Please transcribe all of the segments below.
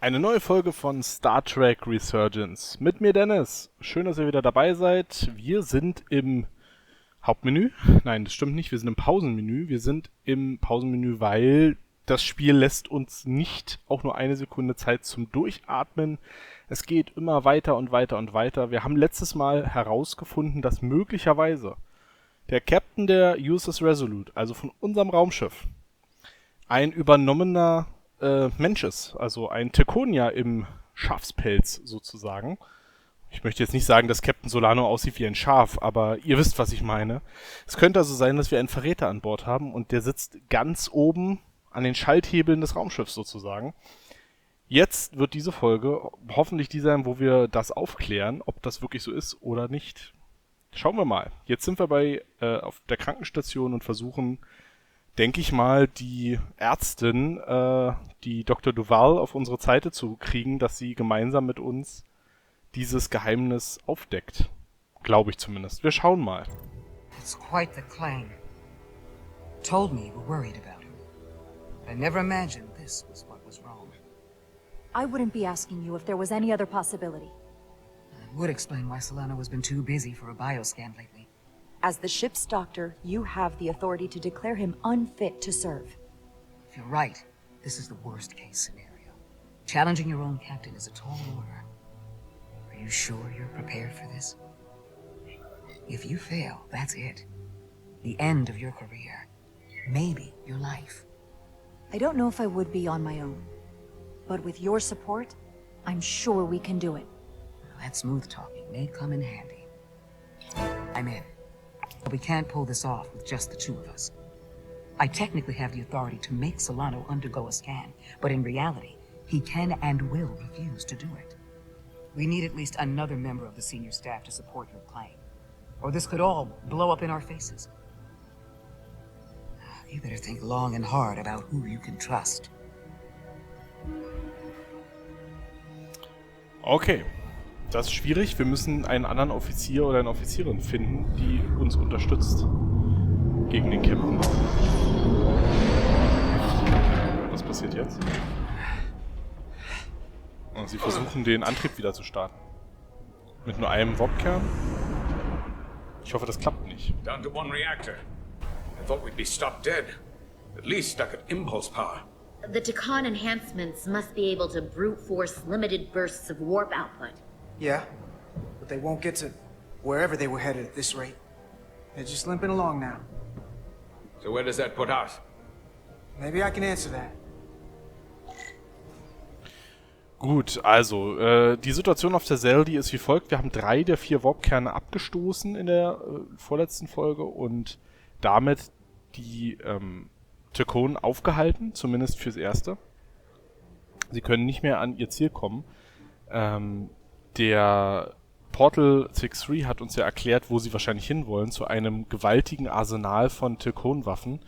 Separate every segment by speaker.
Speaker 1: Eine neue Folge von Star Trek Resurgence. Mit mir Dennis. Schön, dass ihr wieder dabei seid. Wir sind im Hauptmenü. Nein, das stimmt nicht. Wir sind im Pausenmenü. Wir sind im Pausenmenü, weil das Spiel lässt uns nicht auch nur eine Sekunde Zeit zum Durchatmen. Es geht immer weiter und weiter und weiter. Wir haben letztes Mal herausgefunden, dass möglicherweise der Captain der USS Resolute, also von unserem Raumschiff, ein übernommener Mensch ist, also ein Tekonier im Schafspelz sozusagen. Ich möchte jetzt nicht sagen, dass Captain Solano aussieht wie ein Schaf, aber ihr wisst, was ich meine. Es könnte also sein, dass wir einen Verräter an Bord haben und der sitzt ganz oben an den Schalthebeln des Raumschiffs sozusagen. Jetzt wird diese Folge hoffentlich die sein, wo wir das aufklären, ob das wirklich so ist oder nicht. Schauen wir mal. Jetzt sind wir auf der Krankenstation und versuchen, denke ich mal, die Ärztin, die Dr. Duval, auf unsere Seite zu kriegen, dass sie gemeinsam mit uns dieses Geheimnis aufdeckt. Glaube ich zumindest. Wir schauen mal.
Speaker 2: It's quite the claim. Told me you were worried about him. I never imagined this was what was wrong.
Speaker 3: I wouldn't be asking you if there was any other possibility.
Speaker 2: It would explain why Solano has been too busy for a bioscan lately.
Speaker 3: As the ship's doctor, you have the authority to declare him unfit to serve.
Speaker 2: If you're right, this is the worst case scenario. Challenging your own captain is a tall order. Are you sure you're prepared for this? If you fail, that's it. The end of your career. Maybe your life.
Speaker 3: I don't know if I would be on my own. But with your support, I'm sure we can do it.
Speaker 2: That smooth talking may come in handy. I'm in. But we can't pull this off with just the two of us. I technically have the authority to make Solano undergo a scan, but in reality, he can and will refuse to do it. We need at least another member of the senior staff to support your claim, or this could all blow up in our faces. You better think long and hard about who you can trust.
Speaker 1: Okay. Das ist schwierig. Wir müssen einen anderen Offizier oder eine Offizierin finden, die uns unterstützt gegen den Captain. Was passiert jetzt? Und sie versuchen, den Antrieb wieder zu starten. Mit nur einem Warp-Kern. Ich hoffe, das klappt nicht.
Speaker 4: Down to one reactor. I thought we'd be stopped dead. At least stuck at impulse power.
Speaker 5: The Takan enhancements must be able to brute force limited bursts of warp output.
Speaker 6: Yeah, but they won't get to wherever they were headed at this rate. They're just limping along now.
Speaker 4: So where does that put us?
Speaker 6: Maybe I can answer that.
Speaker 1: Gut, also, die Situation auf der Seldi ist wie folgt. Wir haben 3 der 4 Warp-Kerne abgestoßen in der vorletzten Folge und damit die Tyrkonen aufgehalten, zumindest fürs Erste. Sie können nicht mehr an ihr Ziel kommen. Der Portal 63 hat uns ja erklärt, wo sie wahrscheinlich hinwollen, zu einem gewaltigen Arsenal von Tyrkonenwaffen,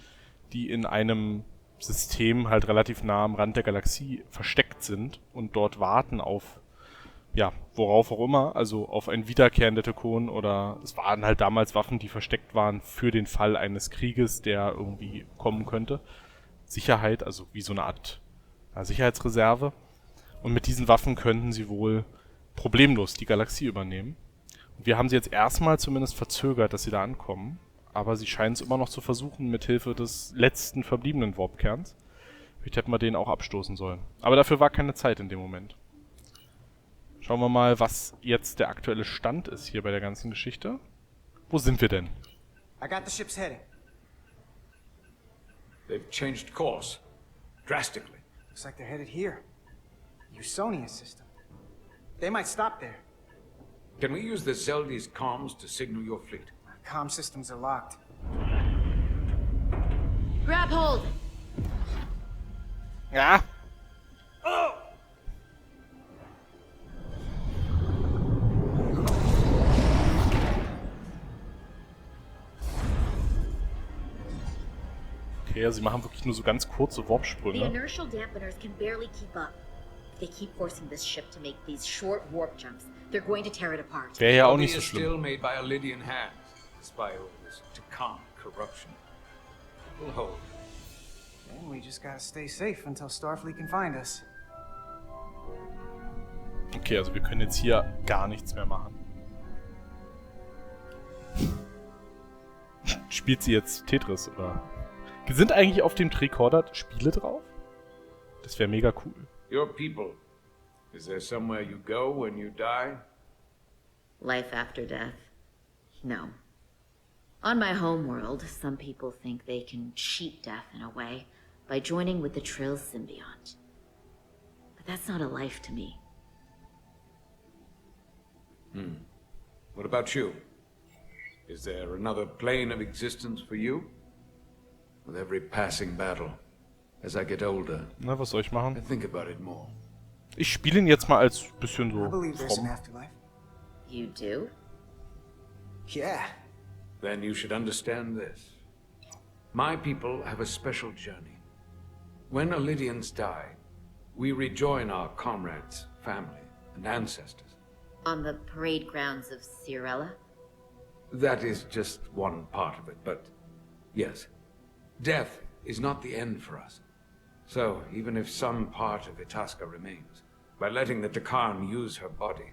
Speaker 1: die in einem System halt relativ nah am Rand der Galaxie versteckt sind und dort warten auf, ja, worauf auch immer, also auf ein Wiederkehren der Tyrkonen oder es waren halt damals Waffen, die versteckt waren für den Fall eines Krieges, der irgendwie kommen könnte. Sicherheit, also wie so eine Art Sicherheitsreserve. Und mit diesen Waffen könnten sie wohl problemlos die Galaxie übernehmen. Und wir haben sie jetzt erstmal zumindest verzögert, dass sie da ankommen. Aber sie scheinen es immer noch zu versuchen, mit Hilfe des letzten verbliebenen Warp-Kerns. Vielleicht hätten wir den auch abstoßen sollen. Aber dafür war keine Zeit in dem Moment. Schauen wir mal, was jetzt der aktuelle Stand ist hier bei der ganzen Geschichte. Wo sind wir denn?
Speaker 6: I got the ship's heading.
Speaker 4: They've changed course. Drastically.
Speaker 6: Looks like they're headed here. Usonia system. They might stop there.
Speaker 4: Can we use the Zeldi's comms to signal your fleet?
Speaker 6: Our comm systems are locked.
Speaker 5: Grab hold!
Speaker 1: Ja. Okay, sie machen wirklich nur so ganz kurze
Speaker 5: The
Speaker 1: Warpsprünge.
Speaker 5: inertial dampeners can barely keep up. If they keep forcing this ship to make these short warp jumps, they're going to tear it apart.
Speaker 1: Wäre ja auch
Speaker 4: Zeldi
Speaker 1: nicht so
Speaker 4: is
Speaker 1: schlimm.
Speaker 4: still made by a Lydian hand, despite all this Takan corruption. We'll hold.
Speaker 6: And we just gotta stay safe until Starfleet can find us.
Speaker 1: Okay, also wir können jetzt hier gar nichts mehr machen. Spielt sie jetzt Tetris, oder? Sind eigentlich auf dem Tricorder Spiele drauf? Das wäre mega cool.
Speaker 4: Your people. Is there somewhere you go when you die?
Speaker 5: Life after death? No. On my homeworld, some people think they can cheat death in a way by joining with the Trill symbiont. But that's not a life to me.
Speaker 4: What about you? Is there another plane of existence for you? With every passing battle, as I get older,
Speaker 1: Na, was soll ich
Speaker 4: I
Speaker 1: machen?
Speaker 4: think about it more.
Speaker 1: Ich spiele ihn jetzt mal als bisschen
Speaker 6: I
Speaker 1: so
Speaker 6: believe there's an
Speaker 1: fromm.
Speaker 6: afterlife.
Speaker 5: You do?
Speaker 6: Yeah.
Speaker 4: Then you should understand this. My people have a special journey. When Illydians die, we rejoin our comrades, family, and ancestors.
Speaker 5: On the parade grounds of Cirella?
Speaker 4: That is just one part of it, but yes. Death is not the end for us. So, even if some part of Itasca remains, by letting the Takan use her body,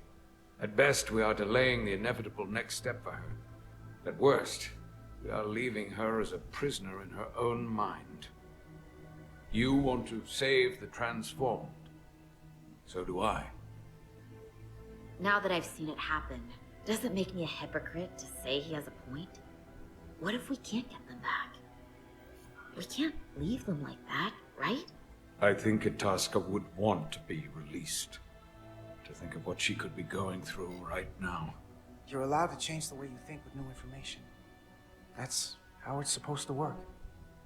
Speaker 4: at best we are delaying the inevitable next step for her. At worst, we are leaving her as a prisoner in her own mind. You want to save the transformed. So do I.
Speaker 5: Now that I've seen it happen, does it make me a hypocrite to say he has a point? What if we can't get them back? We can't leave them like that, right?
Speaker 4: I think Itasca would want to be released. To think of what she could be going through right now.
Speaker 6: You're allowed to change the way you think with new information. That's how it's supposed to work.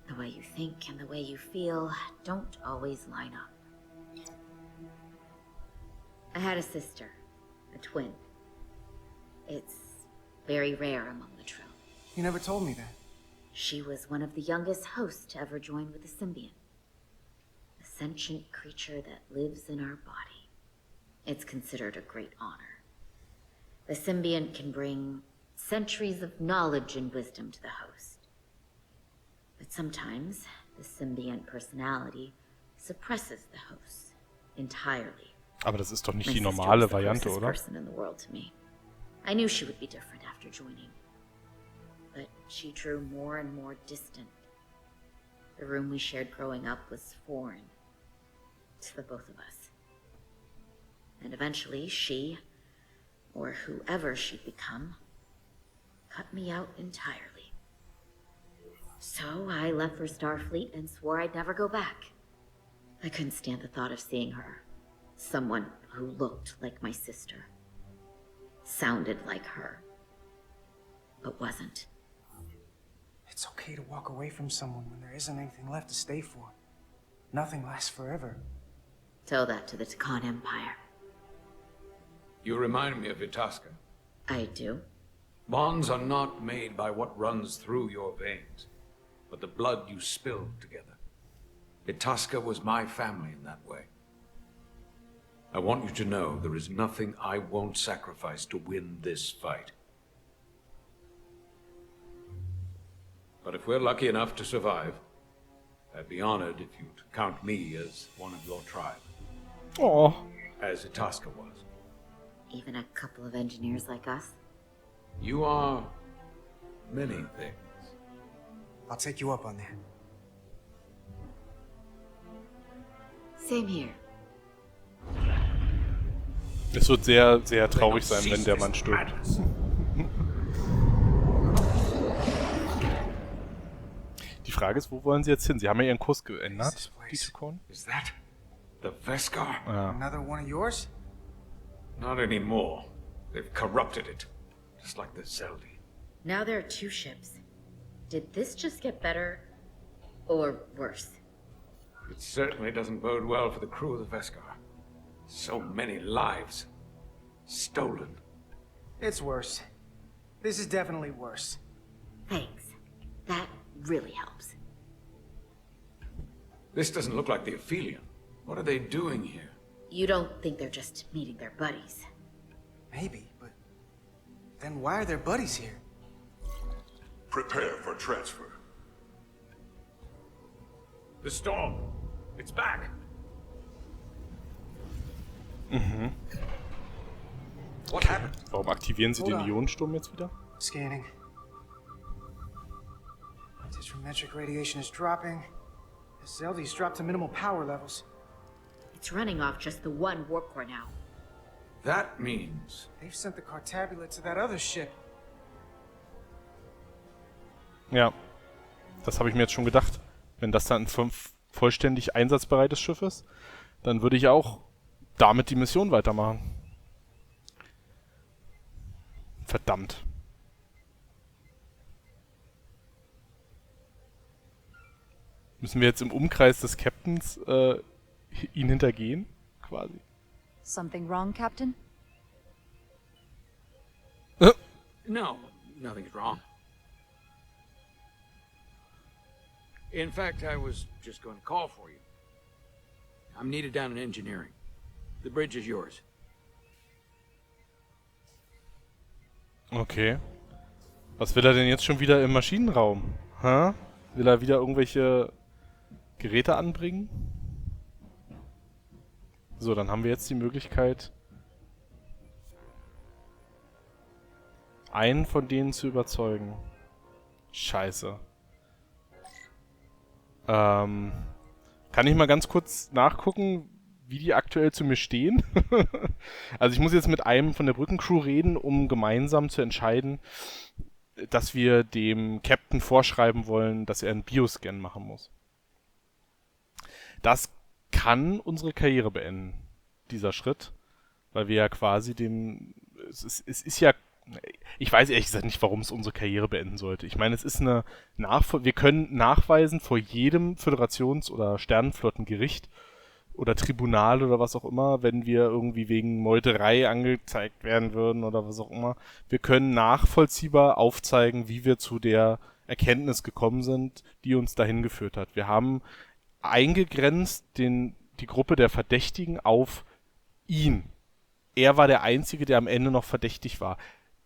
Speaker 5: The way you think and the way you feel don't always line up. I had a sister, a twin. It's very rare among the Trill.
Speaker 6: You never told me that.
Speaker 5: She was one of the youngest hosts to ever join with the symbiont. A sentient creature that lives in our body. It's considered a great honor. The symbiont can bring centuries of knowledge and wisdom to the host. But sometimes, the symbiont personality suppresses the host entirely.
Speaker 1: Aber das ist doch nicht
Speaker 5: My
Speaker 1: die
Speaker 5: sister
Speaker 1: normale
Speaker 5: was the
Speaker 1: Variante,
Speaker 5: closest
Speaker 1: oder?
Speaker 5: person in the world to me. I knew she would be different after joining. But she drew more and more distant. The room we shared growing up was foreign to the both of us. And eventually she, or whoever she'd become, cut me out entirely. So I left for Starfleet and swore I'd never go back. I couldn't stand the thought of seeing her. Someone who looked like my sister. Sounded like her. But wasn't.
Speaker 6: It's okay to walk away from someone when there isn't anything left to stay for. Nothing lasts forever.
Speaker 5: Tell that to the Takan Empire.
Speaker 4: You remind me of Itasca.
Speaker 5: I do.
Speaker 4: Bonds are not made by what runs through your veins, but the blood you spill together. Itasca was my family in that way. I want you to know there is nothing I won't sacrifice to win this fight. But if we're lucky enough to survive, I'd be honored if you'd count me as one of your tribe,
Speaker 1: Oh,
Speaker 4: as Itasca was.
Speaker 5: Even a couple of engineers like us.
Speaker 4: You are many things.
Speaker 6: I'll take you up on that.
Speaker 5: Same here.
Speaker 1: es wird sehr, sehr traurig sein, wenn der Mann stirbt. Die Frage ist, wo wollen sie jetzt hin? Sie haben ja ihren Kurs geändert, die Tukon.
Speaker 4: Is that the Veskar?
Speaker 1: Ja.
Speaker 6: Another one of yours?
Speaker 4: Not anymore. They've corrupted it, just like the Zeldi.
Speaker 5: Now there are two ships. Did this just get better or worse?
Speaker 4: It certainly doesn't bode well for the crew of the Veskar. So many lives stolen.
Speaker 6: It's worse. This is definitely worse.
Speaker 5: Thanks. That really helps.
Speaker 4: This doesn't look like the Aphelion. What are they doing here?
Speaker 5: You don't think they're just meeting their buddies?
Speaker 6: Maybe, but then why are their buddies here?
Speaker 7: Prepare for transfer.
Speaker 4: The storm. It's back.
Speaker 6: What happened?
Speaker 1: Warum aktivieren sie den
Speaker 6: Hold on.
Speaker 1: Ionensturm jetzt wieder?
Speaker 6: Scanning. Antimetric radiation is dropping. His LD's dropped to minimal power levels.
Speaker 5: It's running off just the one warp core now.
Speaker 4: That means...
Speaker 6: They've sent the Cartabula to that other ship.
Speaker 1: Ja, das habe ich mir jetzt schon gedacht. Wenn das dann ein vollständig einsatzbereites Schiff ist, dann würde ich auch damit die Mission weitermachen. Verdammt. Müssen wir jetzt im Umkreis des Captains ihn hintergehen, quasi?
Speaker 3: Something wrong, Captain?
Speaker 4: No, nothing's wrong. In fact, I was just going to call for you. I'm needed down in engineering. The bridge is yours.
Speaker 1: Okay. Was will er denn jetzt schon wieder im Maschinenraum? Hä? Will er wieder irgendwelche Geräte anbringen? So, dann haben wir jetzt die Möglichkeit, einen von denen zu überzeugen. Scheiße. Kann ich mal ganz kurz nachgucken, wie die aktuell zu mir stehen? Also ich muss jetzt mit einem von der Brückencrew reden, um gemeinsam zu entscheiden, dass wir dem Captain vorschreiben wollen, dass er einen Bioscan machen muss. Das kann unsere Karriere beenden, dieser Schritt, weil wir ja quasi es ist ja, ich weiß ehrlich gesagt nicht, warum es unsere Karriere beenden sollte. Ich meine, es ist wir können nachweisen vor jedem Föderations- oder Sternenflottengericht oder Tribunal oder was auch immer, wenn wir irgendwie wegen Meuterei angezeigt werden würden oder was auch immer. Wir können nachvollziehbar aufzeigen, wie wir zu der Erkenntnis gekommen sind, die uns dahin geführt hat. Wir haben eingegrenzt die Gruppe der Verdächtigen auf ihn. Er war der Einzige, der am Ende noch verdächtig war,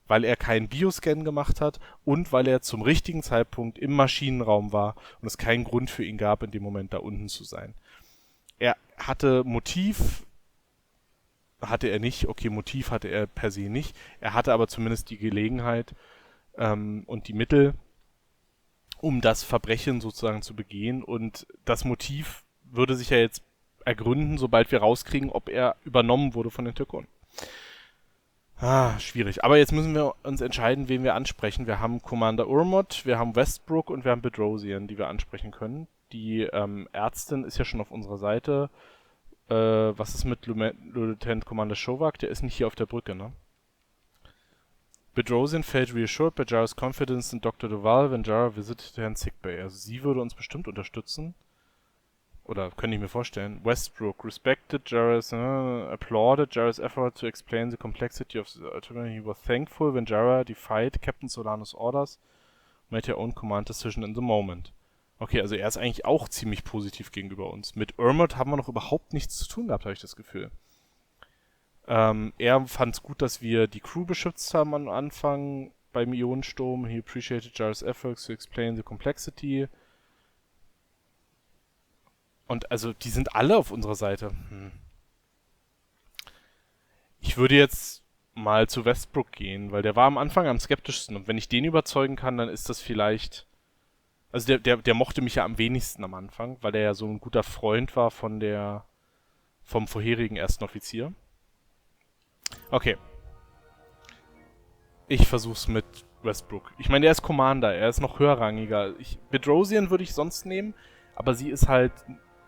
Speaker 1: weil er keinen Bioscan gemacht hat und weil er zum richtigen Zeitpunkt im Maschinenraum war und es keinen Grund für ihn gab, in dem Moment da unten zu sein. Er hatte Motiv, hatte er nicht, okay, Motiv hatte er per se nicht, er hatte aber zumindest die Gelegenheit und die Mittel, um das Verbrechen sozusagen zu begehen, und das Motiv würde sich ja jetzt ergründen, sobald wir rauskriegen, ob er übernommen wurde von den Türkonen. Schwierig. Aber jetzt müssen wir uns entscheiden, wen wir ansprechen. Wir haben Commander Urmot, wir haben Westbrook und wir haben Bedrosian, die wir ansprechen können. Die Ärztin ist ja schon auf unserer Seite. Was ist mit Lieutenant Commander Shovak? Der ist nicht hier auf der Brücke, ne? Bedrosian felt reassured by Jara's confidence in Dr. Duval when Jara visited her in sickbay. Also sie würde uns bestimmt unterstützen. Oder könnte ich mir vorstellen. Westbrook respected Jara's, applauded Jara's effort to explain the complexity of the ultimate. He was thankful when Jara defied Captain Solanos orders, made her own command decision in the moment. Okay, also er ist eigentlich auch ziemlich positiv gegenüber uns. Mit Urmot haben wir noch überhaupt nichts zu tun gehabt, habe ich das Gefühl. Er fand es gut, dass wir die Crew beschützt haben am Anfang beim Ionensturm. He appreciated Jara's efforts to explain the complexity. Und also, die sind alle auf unserer Seite. Ich würde jetzt mal zu Westbrook gehen, weil der war am Anfang am skeptischsten. Und wenn ich den überzeugen kann, dann ist das vielleicht... Also der mochte mich ja am wenigsten am Anfang, weil er ja so ein guter Freund war vom vorherigen ersten Offizier. Okay. Ich versuch's mit Westbrook. Ich meine, er ist Commander, er ist noch höherrangiger. Bedrosian würde ich sonst nehmen, aber sie ist halt...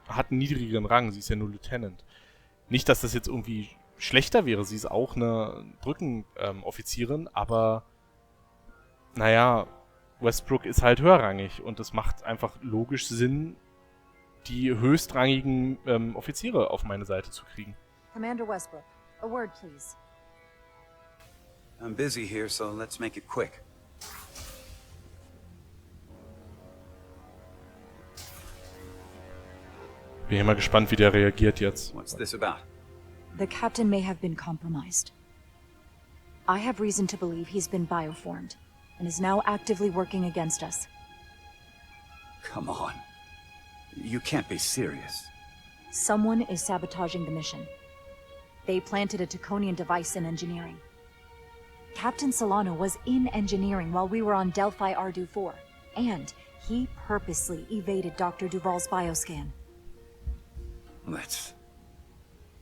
Speaker 1: hat einen niedrigeren Rang, sie ist ja nur Lieutenant. Nicht, dass das jetzt irgendwie schlechter wäre, sie ist auch eine Brückenoffizierin, aber naja, Westbrook ist halt höherrangig und es macht einfach logisch Sinn, die höchstrangigen Offiziere auf meine Seite zu kriegen.
Speaker 3: Commander Westbrook, a word, please.
Speaker 8: I'm busy here, so let's make it quick.
Speaker 1: Bin ja mal gespannt, wie der reagiert jetzt.
Speaker 8: What's this about?
Speaker 3: The captain may have been compromised. I have reason to believe he's been bioformed and is now actively working against us.
Speaker 8: Come on. You can't be serious.
Speaker 3: Someone is sabotaging the mission. They planted a Taconian device in engineering. Captain Solano was in engineering while we were on Delphi Ardu 4, and he purposely evaded Dr. Duval's bioscan.
Speaker 8: Well, that's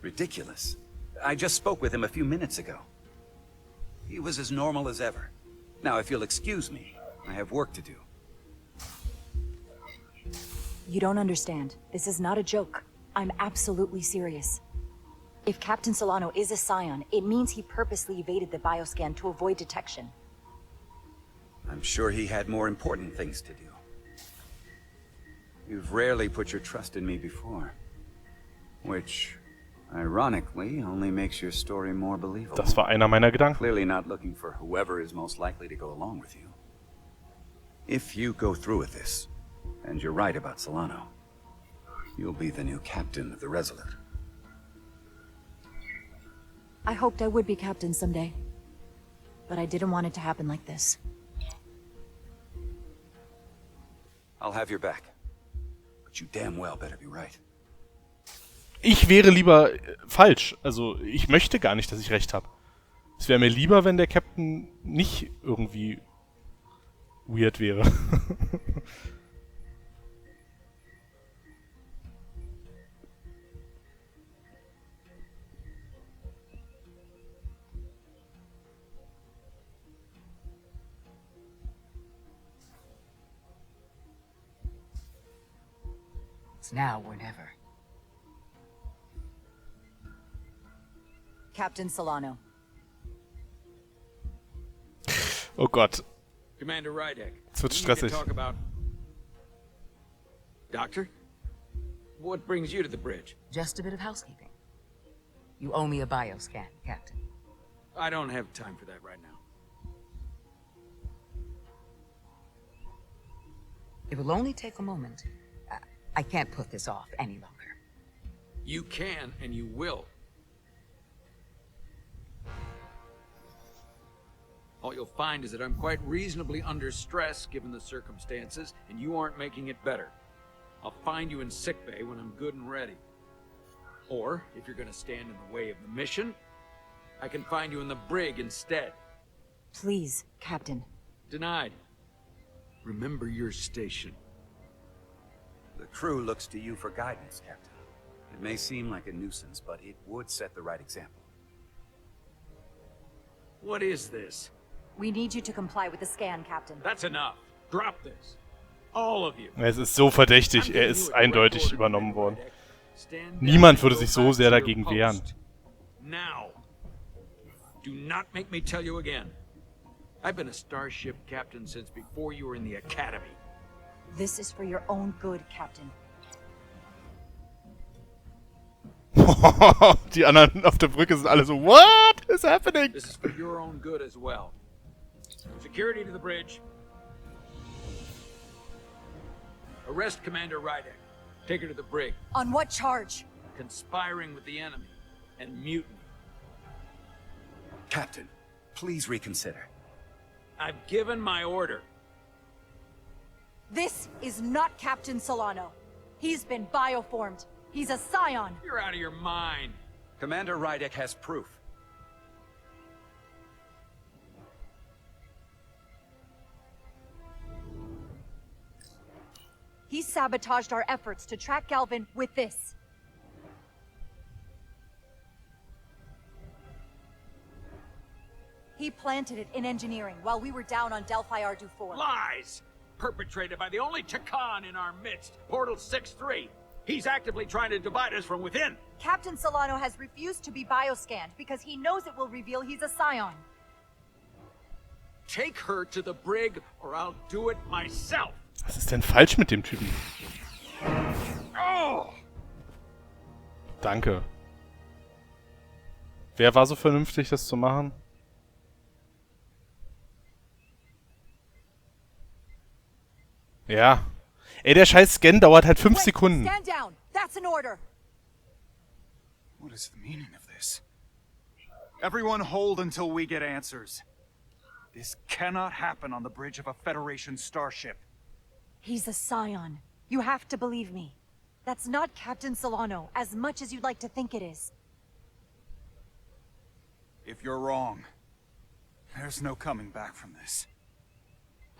Speaker 8: ridiculous. I just spoke with him a few minutes ago. He was as normal as ever. Now, if you'll excuse me, I have work to do.
Speaker 3: You don't understand. This is not a joke. I'm absolutely serious. If Captain Solano is a scion, it means he purposely evaded the bioscan to avoid detection.
Speaker 8: I'm sure he had more important things to do. You've rarely put your trust in me before. Which, ironically, only makes your story more believable.
Speaker 1: Das war einer meiner Gedanken.
Speaker 8: Clearly not looking for whoever is most likely to go along with you. If you go through with this, and you're right about Solano, you'll be the new captain of the Resolute.
Speaker 3: I hoped I would be captain someday. But I didn't want it to happen like this.
Speaker 8: I'll have your back. But you damn well better be right.
Speaker 1: Ich wäre lieber falsch. Also, ich möchte gar nicht, dass ich recht habe. Es wäre mir lieber, wenn der Captain nicht irgendwie weird wäre.
Speaker 2: It's now or never.
Speaker 3: Captain Solano.
Speaker 1: Oh Gott.
Speaker 4: Commander Rydek.
Speaker 1: Es wird
Speaker 4: we need to
Speaker 1: stressig.
Speaker 4: talk about... Doctor? What brings you to the bridge?
Speaker 2: Just a bit of housekeeping. You owe me a bioscan, Captain.
Speaker 4: I don't have time for that right now.
Speaker 2: It will only take a moment. I can't put this off any longer.
Speaker 4: You can, and you will. All you'll find is that I'm quite reasonably under stress given the circumstances, and you aren't making it better. I'll find you in sickbay when I'm good and ready. Or, if you're gonna stand in the way of the mission, I can find you in the brig instead.
Speaker 3: Please, Captain.
Speaker 4: Denied. Remember your station.
Speaker 8: The crew looks to you for guidance, Captain. It may seem like a nuisance, but it would set the right example.
Speaker 4: What is this?
Speaker 3: We need you to comply with the scan, Captain.
Speaker 4: That's enough. Drop this. All of you.
Speaker 1: Es ist so verdächtig, er ist eindeutig übernommen worden. Niemand würde sich so sehr dagegen wehren.
Speaker 4: Now. Do not make me tell you again. I've been a starship captain since before you were in the academy.
Speaker 3: This is for your own good, Captain.
Speaker 1: Die anderen auf der Brücke sind alle so, what is happening?
Speaker 4: This is for your own good as well. Security to the bridge. Arrest Commander Rydek. Take her to the brig.
Speaker 3: On what charge?
Speaker 4: Conspiring with the enemy and mutiny.
Speaker 8: Captain, please reconsider.
Speaker 4: I've given my order.
Speaker 3: This is not Captain Solano. He's been bioformed. He's a scion.
Speaker 4: You're out of your mind.
Speaker 8: Commander Rydek has proof.
Speaker 3: He sabotaged our efforts to track Galvin with this. He planted it in engineering while we were down on Delphi Ardu 4.
Speaker 4: Lies! Perpetrated by the only Takan in our midst, Portal 6-3. He's actively trying to divide us from within.
Speaker 3: Captain Solano has refused to be bioscanned because he knows it will reveal he's a scion.
Speaker 4: Take her to the brig, or I'll do it myself.
Speaker 1: Was ist denn falsch mit dem Typen?
Speaker 4: Oh!
Speaker 1: Danke. Wer war so vernünftig, das zu machen? Ja. Ey, der scheiß Scan dauert halt 5 Sekunden.
Speaker 3: Stand down. That's an order.
Speaker 9: What is the meaning of this? Everyone hold until we get answers. This cannot happen on the bridge of a Federation starship.
Speaker 3: He's a scion. You have to believe me. That's not Captain Solano, as much as you'd like to think it is.
Speaker 9: If you're wrong, There's no coming back from this.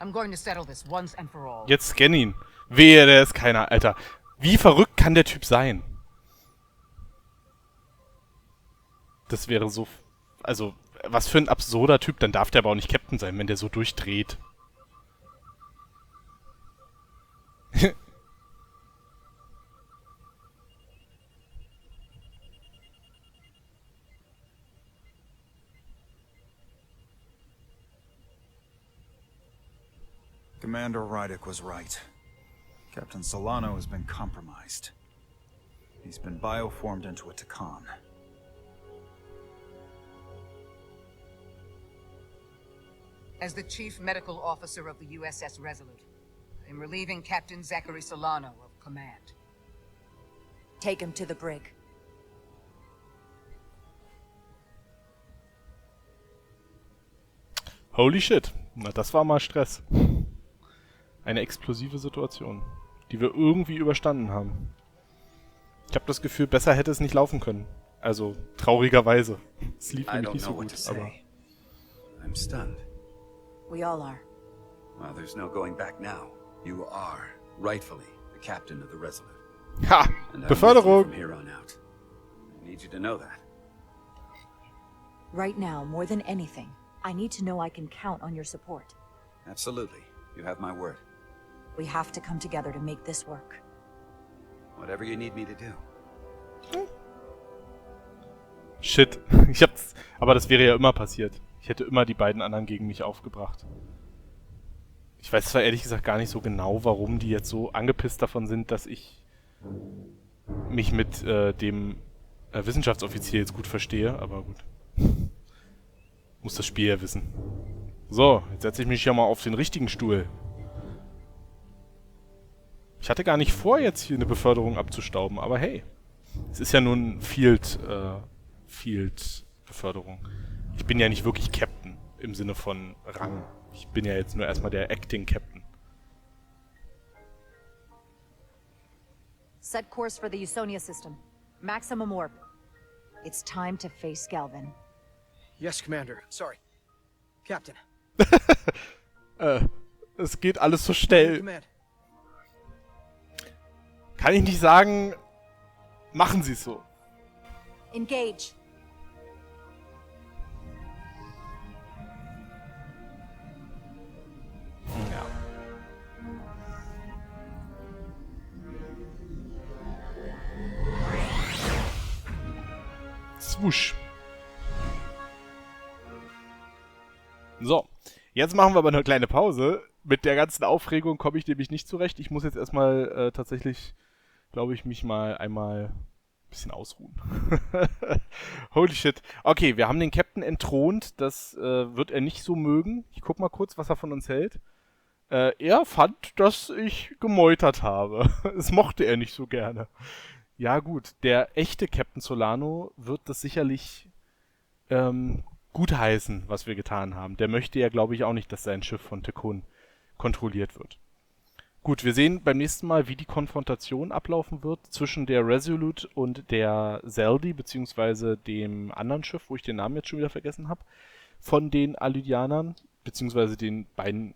Speaker 2: I'm going to settle this once and for all.
Speaker 1: Jetzt scann ihn. Wehe, der ist keiner. Alter, wie verrückt kann der Typ sein? Das wäre so... Also, was für ein absurder Typ. Dann darf der aber auch nicht Captain sein, wenn der so durchdreht.
Speaker 9: Commander Rydick was right. Captain Solano has been compromised. He's been bioformed into a Takan.
Speaker 2: As the Chief Medical Officer of the USS Resolute, I'm relieving Captain Zachary Solano of command.
Speaker 3: Take him to the brig.
Speaker 1: Holy shit. Na, das war mal Stress. Eine explosive Situation, die wir irgendwie überstanden haben. Ich habe das Gefühl, besser hätte es nicht laufen können. Also, traurigerweise. Es lief nämlich nicht so gut, aber...
Speaker 8: I'm stunned.
Speaker 3: We all are.
Speaker 8: Well, there's no going back now. You are, rightfully, the captain of the Resolute.
Speaker 1: Ha!
Speaker 8: And I'm with you
Speaker 1: Beförderung!
Speaker 8: from here on out. I need you to know that.
Speaker 3: Right now, more than anything, I need to know I can count on your support.
Speaker 8: Absolutely. You have my word.
Speaker 3: We have to come together to make this work.
Speaker 8: Whatever you need me to do.
Speaker 1: Shit. Ich hab's... Aber das wäre ja immer passiert. Ich hätte immer die beiden anderen gegen mich aufgebracht. Ich weiß zwar ehrlich gesagt gar nicht so genau, warum die jetzt so angepisst davon sind, dass ich mich mit dem Wissenschaftsoffizier jetzt gut verstehe, aber gut. Muss das Spiel ja wissen. So, jetzt setze ich mich ja mal auf den richtigen Stuhl. Ich hatte gar nicht vor, jetzt hier eine Beförderung abzustauben, aber hey. Es ist ja nur ein Field-Beförderung. Ich bin ja nicht wirklich Captain im Sinne von Rang. Ich bin ja jetzt nur erstmal der Acting Captain.
Speaker 3: Set course for the Usonia system. Maximum warp. It's time to face Galvin.
Speaker 6: Yes, Commander. Sorry. Captain.
Speaker 1: Es geht alles so schnell.
Speaker 6: Command.
Speaker 1: Kann ich nicht sagen, machen Sie es so.
Speaker 3: Engage.
Speaker 1: Ja. Swoosh. So, jetzt machen wir aber eine kleine Pause. Mit der ganzen Aufregung komme ich nämlich nicht zurecht. Ich muss jetzt erstmal tatsächlich, glaube ich, mich mal einmal ein bisschen ausruhen. Holy shit. Okay, wir haben den Captain entthront. Das wird er nicht so mögen. Ich guck mal kurz, was er von uns hält. Er fand, dass ich gemeutert habe. Das mochte er nicht so gerne. Ja gut, der echte Captain Solano wird das sicherlich gutheißen, was wir getan haben. Der möchte ja, glaube ich, auch nicht, dass sein Schiff von Tekun kontrolliert wird. Gut, wir sehen beim nächsten Mal, wie die Konfrontation ablaufen wird zwischen der Resolute und der Zeldi, beziehungsweise dem anderen Schiff, wo ich den Namen jetzt schon wieder vergessen habe, von den Alydianern, beziehungsweise den beiden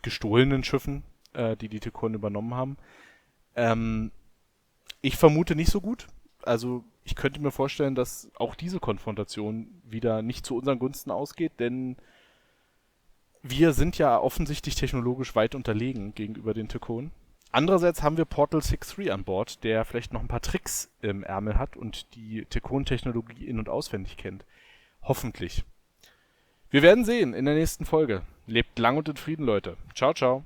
Speaker 1: gestohlenen Schiffen, die die Tekun übernommen haben. Ich vermute nicht so gut. Also ich könnte mir vorstellen, dass auch diese Konfrontation wieder nicht zu unseren Gunsten ausgeht, denn wir sind ja offensichtlich technologisch weit unterlegen gegenüber den Tekun. Andererseits haben wir Portal 6-3 an Bord, der vielleicht noch ein paar Tricks im Ärmel hat und die Tekun-Technologie in- und auswendig kennt. Hoffentlich. Wir werden sehen in der nächsten Folge. Lebt lang und in Frieden, Leute. Ciao, ciao.